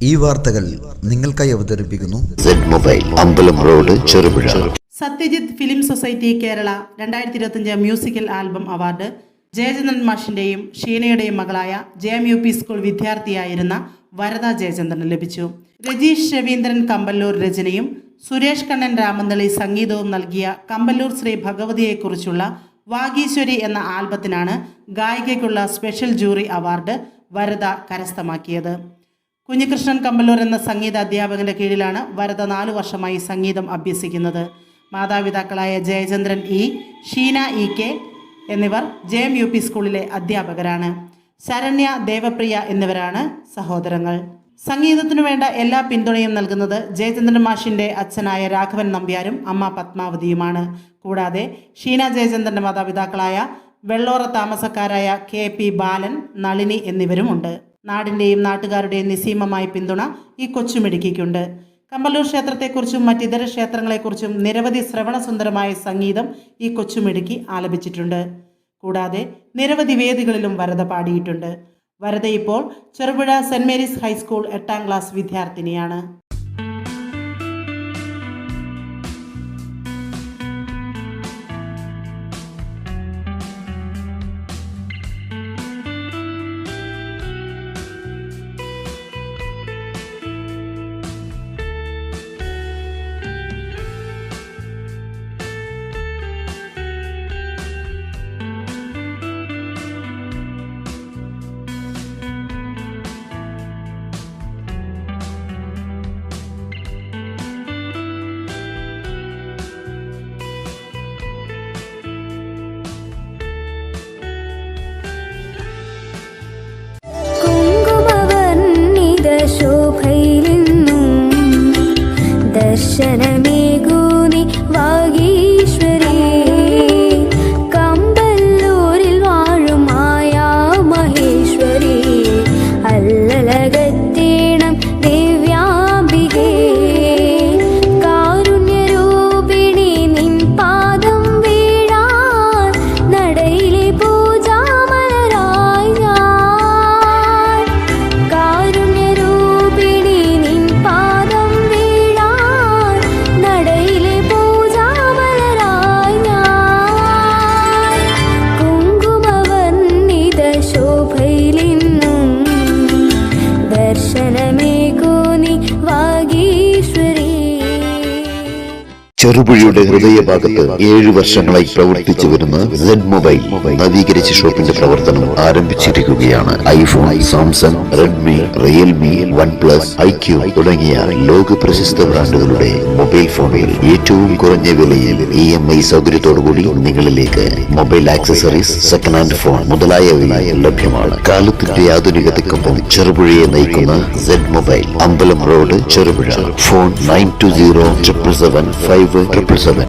ഈ വാർത്തകൾ നിങ്ങൾക്കായി അവതരിപ്പിക്കുന്നു Z-Mobile, അമ്പലം road, Cherupuzha. Satyajit film society Kerala 2025 musical album award Jayachandran മാഷിന്റെയും ഷീനയുടെയും മകളായ JMUP സ്കൂൾ വിദ്യാർത്ഥിയായിരുന്ന വരദ ജയചന്ദ്രന് ലഭിച്ചു. രജീഷ് രവീന്ദ്രൻ കമ്പല്ലൂർ രചനയും സുരേഷ് കണ്ണൻ രാമന്തളി സംഗീതവും നൽകിയ കമ്പല്ലൂർ ശ്രീ ഭഗവതിയെക്കുറിച്ചുള്ള വാഗീശ്വരി എന്ന ആൽബത്തിനാണ് ഗായികയ്ക്കുള്ള സ്പെഷ്യൽ ജൂറി അവാർഡ് വരദ കരസ്ഥമാക്കിയത്. കുഞ്ഞികൃഷ്ണൻ കമ്പല്ലൂർ എന്ന സംഗീത അധ്യാപകന്റെ കീഴിലാണ് വരദ 4 വർഷമായി സംഗീതം അഭ്യസിക്കുന്നത്. മാതാപിതാക്കളായ ജയചന്ദ്രൻ ഇ, ഷീന EK എന്നിവർ JMUP സ്കൂളിലെ അധ്യാപകരാണ്. ശരണ്യ, ദേവപ്രിയ എന്നിവരാണ് സഹോദരങ്ങൾ. സംഗീതത്തിനു വേണ്ട എല്ലാ പിന്തുണയും നൽകുന്നത് ജയചന്ദ്രൻ മാഷിന്റെ അച്ഛനായ രാഘവൻ നമ്പ്യാരും അമ്മ പത്മാവതിയുമാണ്. കൂടാതെ ഷീന ജയചന്ദ്രന്റെ മാതാപിതാക്കളായ വെള്ളോറ താമസക്കാരായ KP ബാലൻ, നളിനി എന്നിവരുമുണ്ട്. നാടിൻ്റെയും നാട്ടുകാരുടെയും നിസ്സീമമായ പിന്തുണ ഈ കൊച്ചുമിടുക്കിക്കുണ്ട്. കമ്പല്ലൂർ ക്ഷേത്രത്തെക്കുറിച്ചും മറ്റിതര ക്ഷേത്രങ്ങളെക്കുറിച്ചും നിരവധി ശ്രവണസുന്ദരമായ സംഗീതം ഈ കൊച്ചുമിടുക്കി ആലപിച്ചിട്ടുണ്ട്. കൂടാതെ നിരവധി വേദികളിലും വരദ പാടിയിട്ടുണ്ട്. വരദ ഇപ്പോൾ Cherupuzha saint Mary's high school 8ാം class വിദ്യാർത്ഥിനിയാണ്. ദർശനമേകൂനി വാഗീശ്വരി കമ്പല്ലൂരിൽ വാഴും മായാ മഹേശ്വരി അല്ലലകത്തേണം ദിവ്യാംബികേ കാരുണ്യരൂപിണി നിൻ പാദം വീഴാൻ നടയിലെ പൂജാമലരായി ഞാൻ കാരുണ്യരൂപിണി നിൻ പാദം നടയിലെ പൂജാമലരായി ഞാൻ കുങ്കുമവർണ്ണിത ശോഭയിലെന്നും ദർശനമേകൂനി വാഗീശ്വരി. ചെറുപുഴയുടെ ഹൃദയഭാഗത്ത് 7 വർഷങ്ങളായി പ്രവർത്തിച്ചു വരുന്ന Z-Mobile നവീകരിച്ച ഷോപ്പിന്റെ പ്രവർത്തനം ആരംഭിച്ചിരിക്കുകയാണ്. IPhone, Samsung, Redmi, Realme, OnePlus, IQ തുടങ്ങിയ ലോക പ്രശസ്ത ബ്രാൻഡുകളുടെ മൊബൈൽ ഫോണുകൾ ഏറ്റവും കുറഞ്ഞ വിലയിൽ EMI സൗകര്യത്തോടുകൂടി നിങ്ങളിലേക്ക്. Mobile accessories, second hand phone മുതലായവ ലഭ്യമാണ്. കാലത്തിന്റെ ആധുനികതയ്ക്കൊപ്പം ചെറുപുഴയെ നയിക്കുന്ന Z-Mobile, അമ്പലം റോഡ്, ചെറുപുഴ. ഫോൺ 9207775577.